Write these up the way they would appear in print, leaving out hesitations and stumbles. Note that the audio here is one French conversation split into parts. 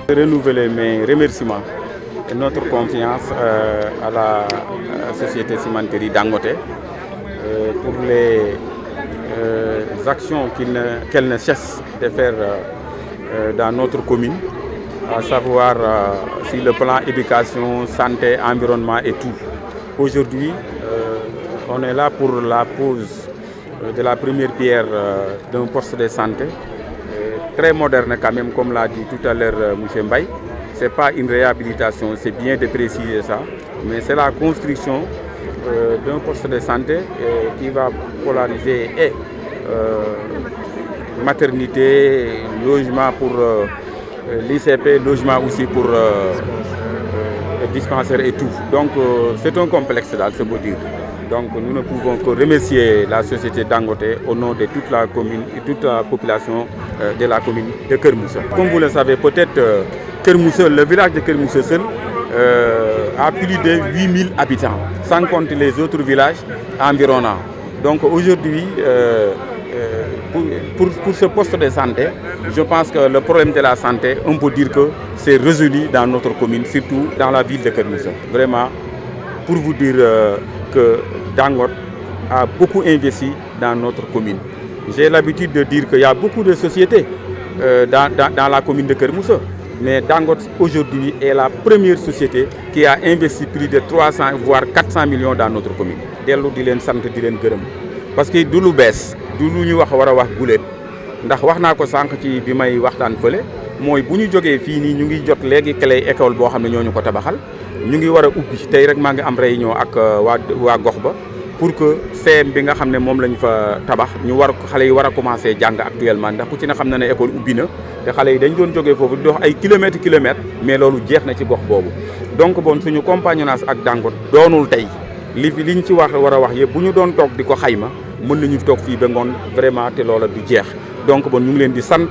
Renouveler mes remerciements et notre confiance à la société cimenterie Dangote pour les actions qu'elle ne cesse de faire dans notre commune, à savoir sur le plan éducation, santé, environnement et tout. Aujourd'hui, on est là pour la pose de la première pierre d'un poste de santé. Très moderne quand même, comme l'a dit tout à l'heure M. Mbaye. Ce n'est pas une réhabilitation, c'est bien de préciser ça, mais c'est la construction d'un poste de santé qui va polariser et maternité, logement pour l'ICP, logement aussi pour dispensaire et tout. Donc c'est un complexe, c'est beau dire. Donc nous ne pouvons que remercier la société Dangote au nom de toute la commune et toute la population de la commune de Keur Moussa. Comme vous le savez, peut-être Keur Moussa, le village de Keur Moussa seul a plus de 8000 habitants, sans compter les autres villages environnants. Donc aujourd'hui, pour ce poste de santé, je pense que le problème de la santé, on peut dire que c'est résolu dans notre commune, surtout dans la ville de Keur Moussa. Vraiment, pour vous dire que Dangote a beaucoup investi dans notre commune. J'ai l'habitude de dire qu'il y a beaucoup de sociétés dans la commune de Keur Moussa, mais Dangote aujourd'hui est la première société qui a investi plus de 300 voire 400 millions dans notre commune. dellu di leen sant di leen gërëm parce que du lu bees du lu ñu wax war a wax guléet ndax wax naa ko sànq ci bi may waxtaan fële mooy bu ñu jógee fii nii ñu ngi jot léegi clé école boo xam ne ñoo ñu ko tabaxal ñu ngi war a ubbi tey rek maa ngi am réunion ak waa gox ba pour que CM bi nga xam ne moom lañ fa tabax ñu war xale yi war a commencé jàng actuellement ndax ku ci ne xam na ne école ubbi na te xale yi dañ doon jógee foofu di dox ay kilomètres mais loolu jeex na ci gox boobu donc bon suñu compagnonnage ak Dangote doonul tey liñ ci war a wax yëpp bu ñu doon toog di ko xayma mën nañu toog fii ba ngoon vraiment te loola du jeex donc bon ñu ngi leen di sant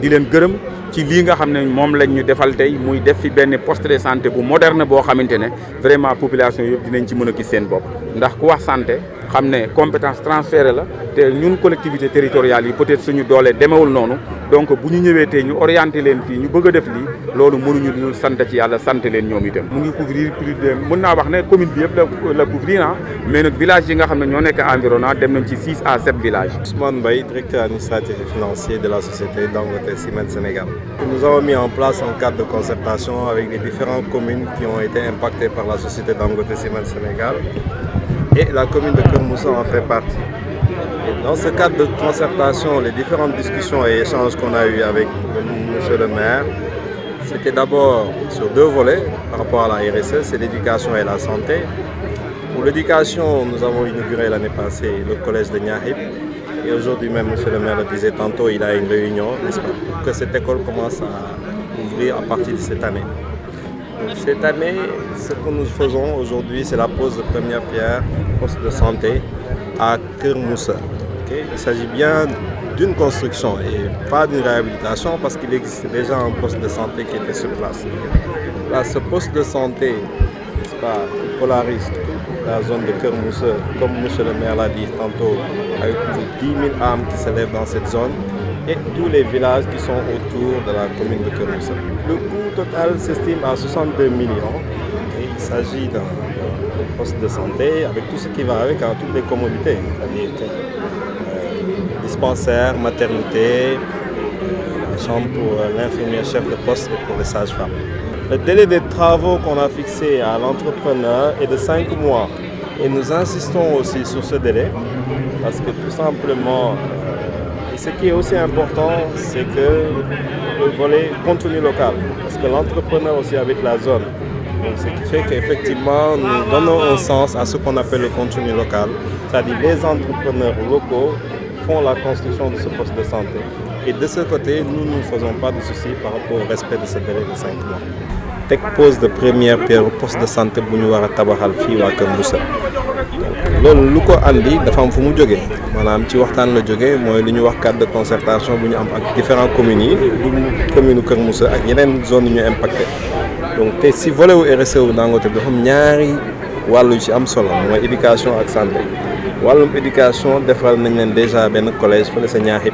di leen gërëm ci lii nga xam ne moom lañ ñu defal tey muy def fi benn poste de santé bu moderne boo xamante ne vraiment population yëpp dinañ ci mën a gis seen bopp ndax ku wax santé xam ne compétence transférée la te ñun collectivité territoriale yi peut-être suñu doole demewul noonu donc bu ñu ñëwee tey ñu orienté leen fii ñu bëgg a def lii loolu mënuñu ñu sant ci yàlla sant leen ñoom itam. mu ngi couvrir plus de mën naa wax ne commune bi yëpp la couvrir mais nag village yi nga xam ne ñoo nekk environnant dem nañ ci 6 à 7 villages. Ousmane Mbaye, directeur administratif et financier de la société Dangote Cement Sénégal. Nous avons mis en place un cadre de concertation avec les différentes communes qui ont été impactées par la société Dangote Cement Sénégal et la commune de Keur Moussa en fait partie. Et dans ce cadre de concertation, les différentes discussions et échanges qu'on a eu avec monsieur le maire, c'était d'abord sur 2 volets par rapport à la RSE, c'est l'éducation et la santé. Pour l'éducation, nous avons inauguré l'année passée le collège de Niahip. Et aujourd'hui même, monsieur le maire le disait tantôt, il a une réunion, n'est-ce pas, pour que cette école commence à ouvrir à partir de cette année. Donc, cette année, ce que nous faisons aujourd'hui, c'est la pose de première pierre, poste de santé à Keur Moussa. Okay? Il s'agit bien d'une construction et pas d'une réhabilitation parce qu'il existe déjà un poste de santé qui était sur place. Là, ce poste de santé, n'est-ce pas, polarise toute la zone de Keur Moussa, comme monsieur le maire l'a dit tantôt, avec 10 000 âmes qui s'élèvent dans cette zone et tous les villages qui sont autour de la commune de Keur Moussa. Le coût total s'estime à 62 millions et il s'agit d'un poste de santé avec tout ce qui va avec, hein, toutes les commodités, c'est-à-dire dispensaire, maternité, chambre pour l'infirmière chef de poste et pour les sages-femmes. Le délai des travaux qu'on a fixé à l'entrepreneur est de 5 mois et nous insistons aussi sur ce délai parce que tout simplement, et ce qui est aussi important, c'est que le volet contenu local, parce que l'entrepreneur aussi habite la zone. Donc, ce qui fait qu'effectivement, nous donnons un sens à ce qu'on appelle le contenu local, c'est-à-dire les entrepreneurs locaux font la construction de ce poste de santé. Et de ce côté, nous ne faisons pas de soucis par rapport au respect de ce délai de 5 mois. Teg pose de première pierre au poste de santé bu ñu war a tabaxal fii waa Keur Moussa loolu lu ko andi dafa am fu mu jógee maanaam ci waxtaan la jógee mooy li ñu wax cadre de concertation bu ñu am ak différentes communes yi du commune Keur Moussa ak yeneen zones yi ñu impacté donc te si volet wu RSE wu Dangote dafa am ñaari wàllu ci am solo mooy éducation ak santé wàllum éducation defaral nañ leen déjà benn collège fële sa Niakhip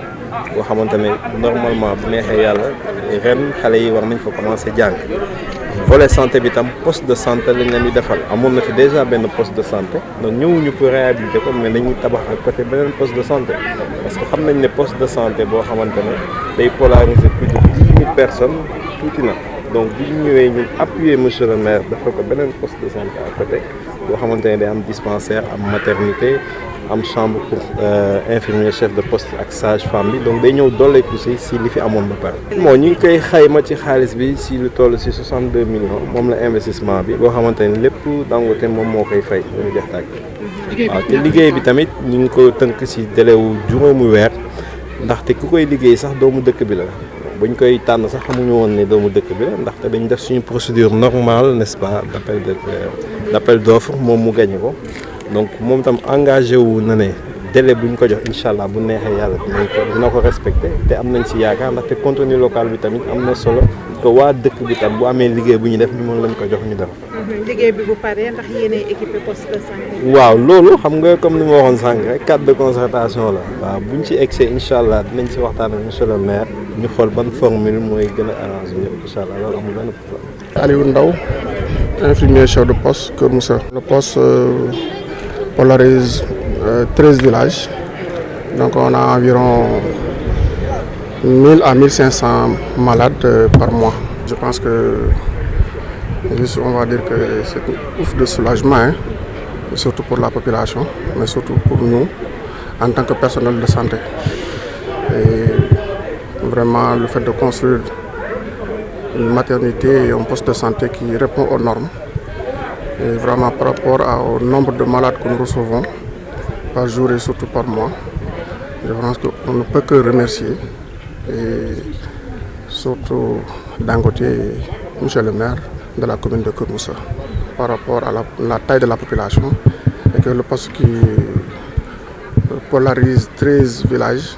boo xamante ne normalement bu neexee yàlla ren xale yi war nañ fa commencer jàng. volet santé bi tam poste de santé lañ leen di defal amoon na fi déjà benn poste de santé donc ñëwuñu pour réhabiliter ko mais dañuy tabax à côté beneen poste de santé parce que xam nañ ne poste de santé boo xamante ne day polariser plus de 10 000 personnes tuuti na donc bu ñu ñëwee ñu appuyer monsieur le maire defal ko beneen poste de santé à côté boo xamante ne day am dispensaire am maternité am chambre pour infirmier chef de poste ak sage-femme bi donc day ñëw dolleeku si li fi amoon ba pare. bon ñu ngi koy xayma ci xaalis bi si lu toll si 62 millions moom la investissement bi boo xamante ne lépp Dangote moom moo koy fay dañu def tàgg. waaw te liggéey bi tamit ñu ngi ko tënk si délai wu juróomi weer ndaxte ku koy liggéey sax doomu dëkk bi la buñ koy tànn sax xamuñu woon ne doomu dëkk bi la ndaxte dañu def suñu procédure normale n'est-ce pas d'appel d'offre moom mu gagné ko. donc moom tam engagé wu na ne délai bu ñu ko jox incha allah bu neexee yàlla dina ko respecté te am nañ si yaakaar ndaxte contenu local bi tamit am na solo que waa dëkk bi tam bu amee liggéey bu ñu def ñu mën lañ ko jox ñu def. liggéey bi bu paree ndax yéenay équipé poste de santé. waaw loolu xam nga comme ni ma waxoon sànq rek cadre de concertation la waaw bu ñu ci egsee incha allah dinañ si waxtaan ak monsieur le maire ñu xool ban formule mooy gën a arrangé ñëpp incha allah loolu amul benn problème. Aliou Ndaw infirmier chef de poste Kër Moussa. Le poste polarise 13 villages, donc on a environ 1000 à 1500 malades par mois. Je pense que juste on va dire que c'est une ouf de soulagement, hein, surtout pour la population, mais surtout pour nous en tant que personnel de santé. Et vraiment le fait de construire une maternité et un poste de santé qui répond aux normes. Et vraiment par rapport au nombre de malades que nous recevons par jour et surtout par mois, je pense qu'on ne peut que remercier et surtout Dangote et monsieur le maire de la commune de Keur Moussa par rapport à la taille de la population et que le poste qui polarise 13 villages,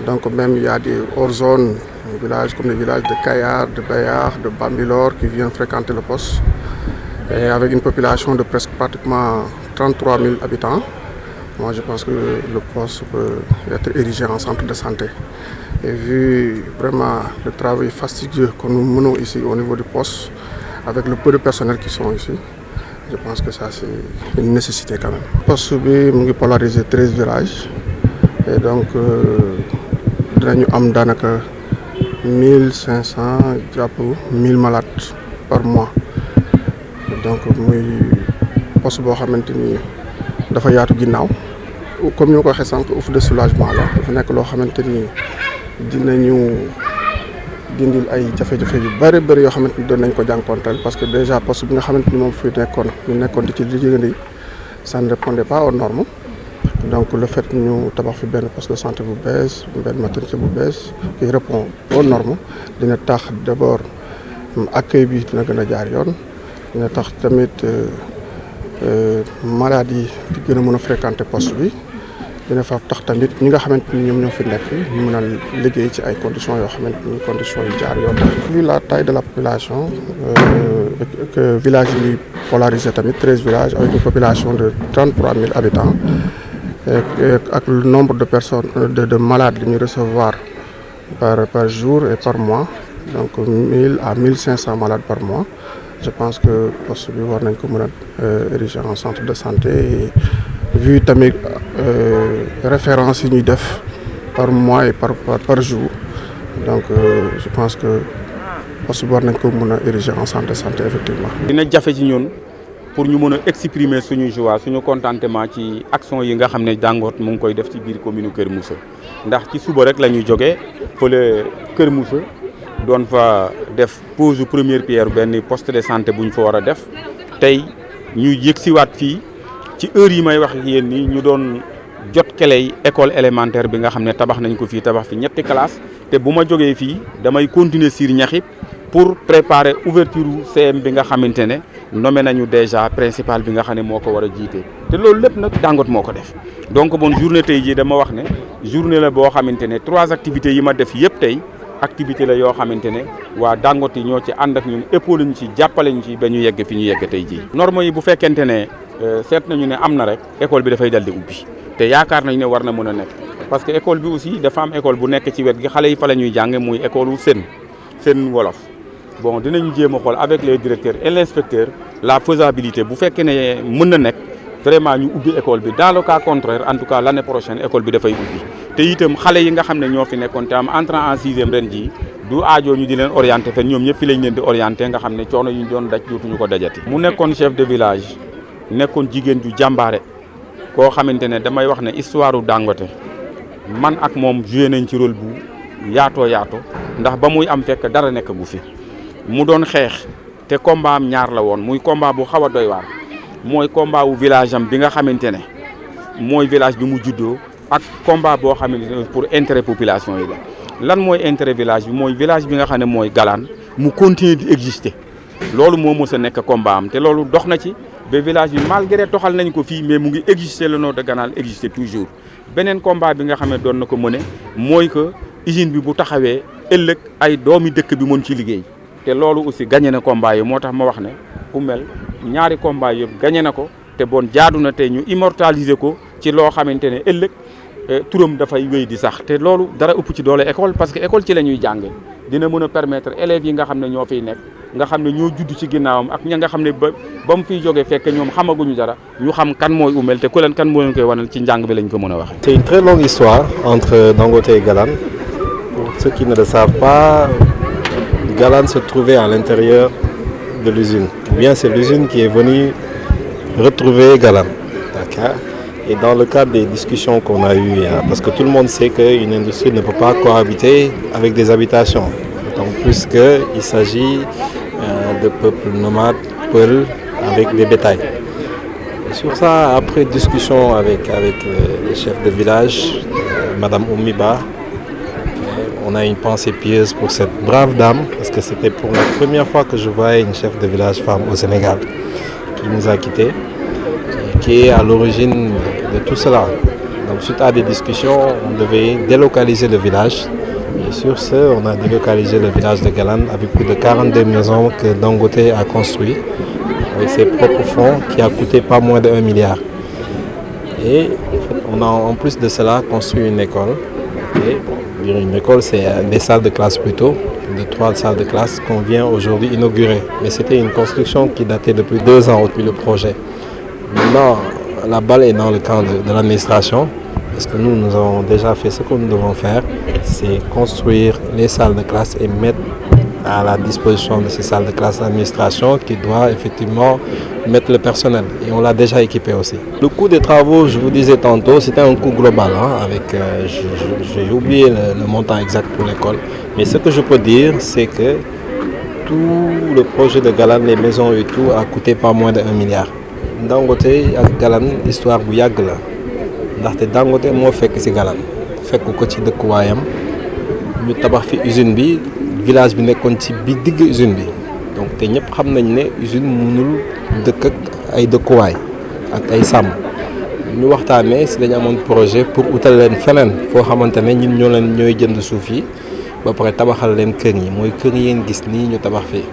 donc même il y a des hors-zones, des villages comme les villages de Kayar, de Bayar, de Bambilor qui viennent fréquenter le poste. Et avec une population de presque pratiquement 33 000 habitants, moi je pense que le poste peut être érigé en centre de santé. Et vu vraiment le travail fastidieux que nous menons ici au niveau du poste, avec le peu de personnel qui sont ici, je pense que ça c'est une nécessité quand même. Le poste est polarisé 13 villages et donc nous avons 1500 diapos, 1000 malades par mois. Donc muy poste boo xamante ni dafa yaatu ginnaaw comme ni ma ko waxee sànq ouf de soulagement la dafa nekk loo xamante ni dinañu dindil ay jafe-jafe yu bëri yoo xamante ni doon nañ ko jànkonteel parce que déjà poste bi nga xamante ni moom fi nekkoon di ci liggéeyandi ça ne répondait pas aux normes. Donc le fait ñu tabax fi benn poste de santé bu bees benn maternité bu bees qui répond aux normes dina tax d'abord accueil bi dina gën a jaar yoon. dina tax tamit maladie di gën a mën a fréquenter poste bi dina fa tax tamit ñi nga xamante ni ñoom ñoo fi nekk ñu mën a liggéey ci ay conditions yoo xamante ni conditions yu jaar yoon. Vu la taille de la population que village yi polarisé tamit 13 villages avec une population de 33 000 habitants ak le nombre de personnes de malades li ñuy recevoir par jour et par mois donc 1000 à 1500 malades par mois. Je pense que poste bi war nañ ko mën a ériger en centre de santé et vu tamit référence yi ñuy def par mois et par jour donc je pense que poste bi war nañ ko mën a ériger en centre de santé effectivement. dina jafe ci ñun pour ñu mën a exprimer suñu joie suñu contentement ci action yi nga xam ne Dangote mu ngi koy def ci biir commune Kër Moussa ndax ci suba rek la ñuy jógee fële Kër Moussa. doon fa def pose première pierre benn poste de santé bu ñu fa war a def tey ñuy yëgsiwaat fii ci heure yi may wax yéen ni ñu doon jot keley école élémentaire bi nga xam ne tabax nañ ko fii tabax fi 3 classes te bu ma jógee fii damay continuer sur Niakhip pour préparer ouverture CM bi nga xamante ne nommé nañu déjà principal bi nga xam ne moo ko war a jiite te loolu lépp nag Dangote moo ko def donc bon journée tey jii dama wax ne journée la boo xamante ne 3 activités yi ma def yëpp tey activité la yoo xamante ne waa Dangote yi ñoo ci ànd ak ñun épaule ñu ci jàppale ñu ci ba ñu yegg fi ñu yegg tey jii. normes yi bu fekkente ne seet nañu ne am na rek école bi dafay dal di ubbi te yaakaar nañu ne war na mën a nekk parce que école bi aussi dafa am école bu nekk ci wet gi xale yi fa la ñuy jàng muy école wu seen wolof bon dinañu jéem a xool avec les directeurs et l'inspecteur la faisabilité bu fekkee ne mën na nekk vraiment ñu ubbi école bi dans le cas contraire en tout cas l'année prochaine école bi dafay ubbi te itam xale yi nga xam ne ñoo fi nekkoon te am entrant en sixième ren jii du aajo ñu di leen orienté fen ñoom ñëpp fi lañ leen di orienté nga xam ne coono yu ñu doon daj dootuñu ko dajati. mu nekkoon chef de village nekkoon jigéen ju jàmbaare koo xamante ne damay wax ne histoire u Dangote man ak moom joué nañ ci rôle bu yaatoo ndax ba muy am fekk dara nekk gu fi mu doon xeex te combat am ñaar la woon muy combat bu xaw a doy waar mooy combat wu village am bi nga xamante ne mooy village bi mu juddoo ak combat boo xamante ne pour intérêt population yi la lan mooy intérêt village bi mooy village bi nga xam ne mooy Galaan mu continuer di exister loolu moo mës a nekk combat am te loolu dox na ci ba village bi malgré toxal nañ ko fii mais mu ngi exister le nom de Galaan exister toujours beneen combat bi nga xam ne doon na ko mëne mooy que usine bi bu taxawee ëllëg ay doomi dëkk bi mën ci liggéey te loolu aussi gagné na combat yi moo tax ma wax ne Koumel ñaari combat yëpp gagné na ko te bon jaadu na te ñu immortaliser ko ci loo xamante ne ëllëg turam dafay wéy di sax te loolu dara ëpp ci doole école parce que école ci la ñuy jànge dina mën a permettre élèves yi nga xam ne ñoo fiy nekk nga xam ne ñoo judd ci ginnaawam ak ña nga xam ne ba mu fiy jógee fekk ñoom xamaguñu dara ñu xam kan mooy Koumel te ku leen kan moo leen koy wanal ci njàng bi lañ ko mën a waxee. C'est une très longue histoire entre Dangote et Galaan. Pour ceux qui ne le savent pas, Galaan se trouvait à l'intérieur de l'usine. Ou bien c'est l'usine qui est venue retrouver Galaan. D'accord. Et dans le cadre des discussions qu'on a eues, parce que tout le monde sait qu'une industrie ne peut pas cohabiter avec des habitations. D'autant plus qu'il s'agit de peuples nomades, peuls, avec des bétails. Et sur ça, après discussion avec le chef de village, Madame Oumiba, on a une pensée pieuse pour cette brave dame, parce que c'était pour la première fois que je voyais une chef de village femme au Sénégal, qui nous a quittés, et qui est à l'origine de tout cela. Donc suite à des discussions, on devait délocaliser le village. Et sur ce, on a délocalisé le village de Galaan avec plus de 42 maisons que Dangote a construites, avec ses propres fonds, qui a coûté pas moins de 1 milliard. Et on a en plus de cela construit une école. Et une école, c'est des salles de classe plutôt, de 3 salles de classe qu'on vient aujourd'hui inaugurer. Mais c'était une construction qui datait depuis 2 ans depuis le projet. Maintenant, la balle est dans le camp de l'administration, parce que nous avons déjà fait ce que nous devons faire, c'est construire les salles de classe et mettre à la disposition de ces salles de classe l'administration qui doit effectivement mettre le personnel. Et on l'a déjà équipé aussi. Le coût des travaux, je vous disais tantôt, c'était un coût global. Avec, j'ai oublié le montant exact pour l'école. Mais ce que je peux dire, c'est que tout le projet de Galaan, les maisons et tout, a coûté pas moins de 1 milliard. Dangote ak Galaan, histoire bu yàgg la. Ndaxte Dangote moo fekk ci Galaan. Fekk ko ci dëkkuwaayam. Ñu tabax fi usine bi. Village bi nekkoon ci bi digg usine bi donc te ñëpp xam nañ ne usine mënul dëkk ak ay dëkkuwaay ak ay sàmm ñu waxtaanee si dañu amoon projet pour utal leen feneen foo xamante ne ñun ñooy jënd suuf yi ba pare tabaxal leen kër yi mooy kër yi ngeen gis nii ñu tabax fii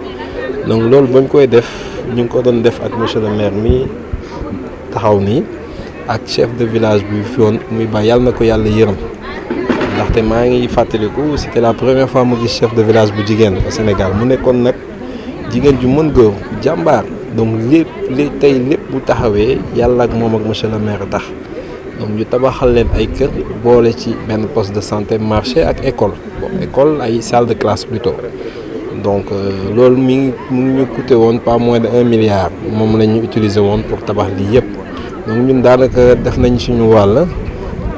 donc loolu bañ koy def ñu ngi ko doon def ak monsieur le maire mi taxaw nii ak chef de village bi fi woon muy ba yàlla na ko yàlla yërëm. ndaxte maa ngi fàttaliku c'était la première fois mu gis chef de village bu jigéen au Sénégal mu nekkoon nag jigéen ju mën góor jàmbaar donc tey lépp bu taxawee yàlla ak moom ak monsieur le maire tax donc ñu tabaxal leen ay kër boole ci benn poste de santé marché ak école école ay salle de classe plutôt donc loolu mu ngi ñu coûté woon pas moins de 1 milliard moom la ñu utiliser woon pour tabax lii yëpp donc ñun daanaka def nañ suñu wàll.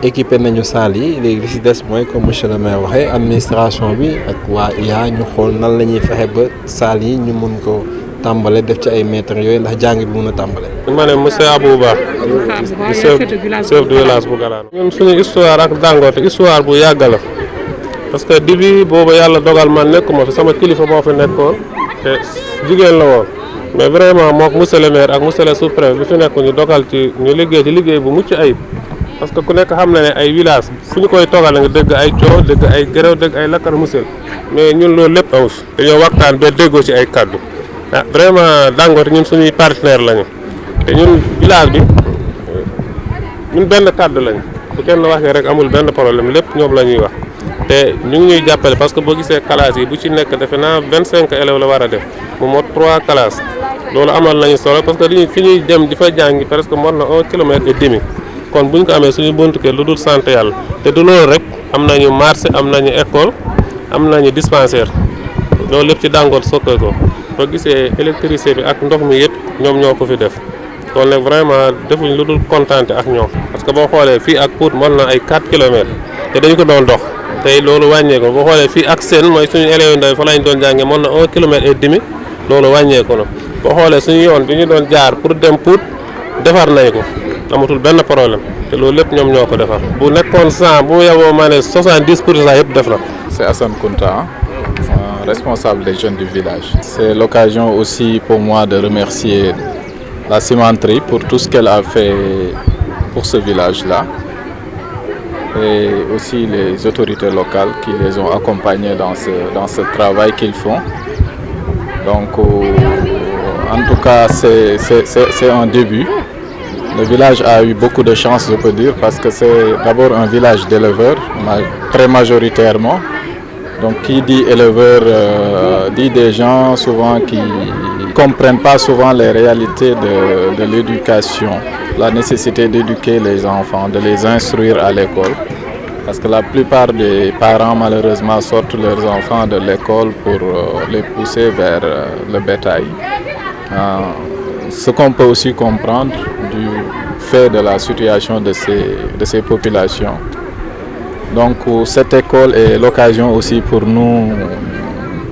Équipé nañu salle yi léegi li ci des mooy comme monsieur le maire waxee administration bi ak waa IA ñu xool nan la ñuy fexe ba salle yi ñu mun ko tàmbale def ci ay maîtres yooyu ndax jàng bi mun a tàmbale. ma ne monsieur Abouba di chef de village bu Galaan. ñun suñu histoire ak Dangote histoire bu yàgg la parce que dibi boobu yàlla dogal man nekkuma fi sama kilifa moo fi nekkoon te jigéen la woon mais vraiment mook monsieur le maire ak monsieur le sous-préfet bi fi nekk ñu dogal ci ñu liggéey ci liggéey bu mucc ayib. parce que ku nekk xam na ne ay village fu ñu koy toogal nga dégg ay coow dégg ay gërëw dégg ay lakkar musel mais ñun loolu lépp awus dañoo waxtaan ba déggoo ci ay kaddu vraiment Dangote ñun suñuy partenaire lañu te ñun village bi ñun benn kaddu lañu bu kenn waxee rek amul benn problème lépp ñoom la ñuy wax te ñu ngi ñuy jàppale parce que boo gisee classes yi bu ci nekk defe naa 25 élèves la war a def mu mot 3 classes loolu amal nañu solo parce que fi ñuy dem di fa jàngi presque mot na 1 kilomètre et demi kon buñ ko amee suñu buntu kër lu dul sant yàlla te du loolu rek am nañu marché am nañu école am nañu dispensaire loolu lépp ci Dangote sokkee ko boo gisee électricité bi ak ndox mi yëpp ñoom ñoo ko fi def kon nag vraiment defuñ lu dul kontaante ak ñoom parce que boo xoolee fii ak Pout mën na ay 4 kilomètres te dañu ko doon dox tey loolu wàññeeku boo xoolee fii ak Sène mooy suñu élèves ndaw fa lañ doon jàngee mën na 1 kilomètre et demi loolu wàññeeku na boo xoolee suñu yoon bi ñu doon jaar pour dem Pout defar nañ ko amatul benn problème te loolu lépp ñoom ñoo ko defar bu nekkoon 100 bu yeboo ma ne 70% yëpp def na. C'est Hassan Kounta, responsable des jeunes du village. C'est l'occasion aussi pour moi de remercier la cimenterie pour tout ce qu'elle a fait pour ce village-là et aussi les autorités locales qui les ont accompagnés dans ce travail qu'ils font. Donc en tout cas c'est un début. Le village a eu beaucoup de chance, je peux dire, parce que c'est d'abord un village d'éleveurs, très majoritairement. Donc qui dit éleveur dit des gens souvent qui ne comprennent pas souvent les réalités de l'éducation, la nécessité d'éduquer les enfants, de les instruire à l'école. Parce que la plupart des parents malheureusement sortent leurs enfants de l'école pour les pousser vers le bétail. Ce qu'on peut aussi comprendre du fait de la situation de ces populations. Donc cette école est l'occasion aussi pour nous,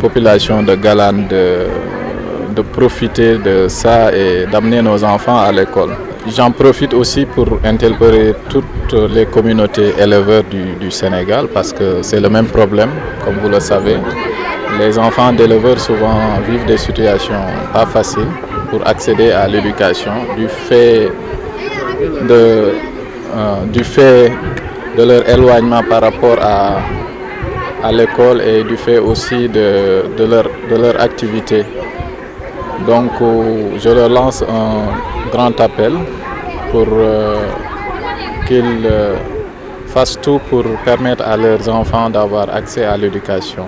population de Galane, de profiter de ça et d'amener nos enfants à l'école. J'en profite aussi pour interpeller toutes les communautés éleveurs du Sénégal parce que c'est le même problème, comme vous le savez. Les enfants d'éleveurs souvent vivent des situations pas faciles pour accéder à l'éducation du fait de leur éloignement par rapport à l'école et du fait aussi de leur activité. Donc je leur lance un grand appel pour qu'ils fassent tout pour permettre à leurs enfants d'avoir accès à l'éducation.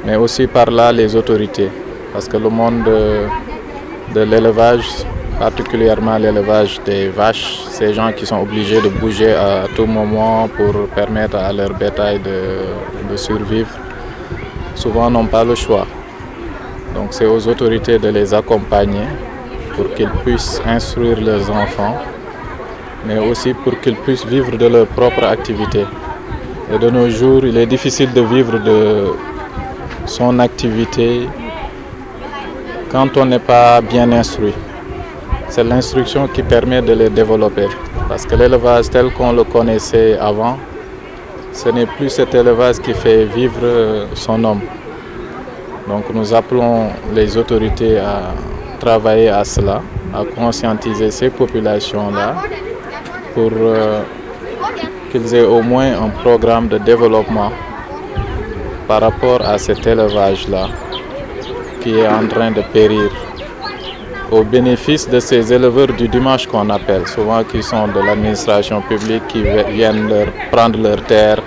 Mais aussi par là les autorités, parce que le monde de l'élevage, particulièrement l'élevage des vaches, ces gens qui sont obligés de bouger à tout moment pour permettre à leur bétail de survivre, souvent n'ont pas le choix. Donc c'est aux autorités de les accompagner pour qu'ils puissent instruire leurs enfants, mais aussi pour qu'ils puissent vivre de leur propre activité. Et de nos jours, il est difficile de vivre de son activité quand on n'est pas bien instruit. C'est l'instruction qui permet de les développer. Parce que l'élevage tel qu'on le connaissait avant, ce n'est plus cet élevage qui fait vivre son homme. Donc nous appelons les autorités à travailler à cela, à conscientiser ces populations-là pour qu'ils aient au moins un programme de développement par rapport à cet élevage-là qui est en train de périr au bénéfice de ces éleveurs du dimanche qu'on appelle, souvent qui sont de l'administration publique, qui viennent prendre leurs terres,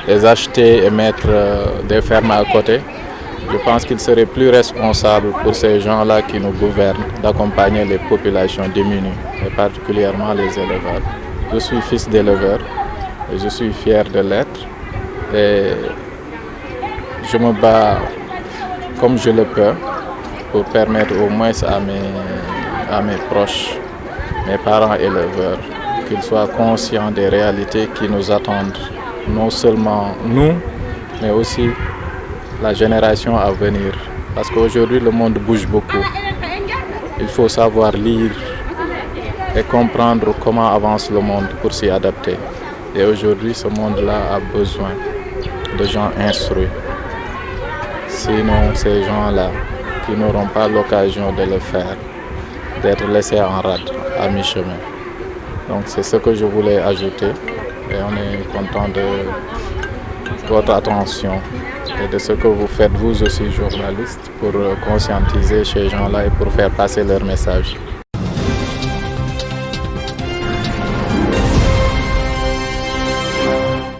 les acheter et mettre des fermes à côté. Je pense qu'il serait plus responsable pour ces gens-là qui nous gouvernent d'accompagner les populations démunies, et particulièrement les éleveurs. Je suis fils d'éleveur et je suis fier de l'être. Et je me bats comme je le peux pour permettre au moins à mes proches, mes parents éleveurs, qu'ils soient conscients des réalités qui nous attendent, non seulement nous, mais aussi la génération à venir. Parce qu'aujourd'hui, le monde bouge beaucoup. Il faut savoir lire et comprendre comment avance le monde pour s'y adapter. Et aujourd'hui, ce monde-là a besoin de gens instruits. Sinon, ces gens-là qui n'auront pas l'occasion de le faire, d'être laissés en rade à mi-chemin. Donc c'est ce que je voulais ajouter et on est content de votre attention et de ce que vous faites vous aussi journalistes pour conscientiser ces gens-là et pour faire passer leur message.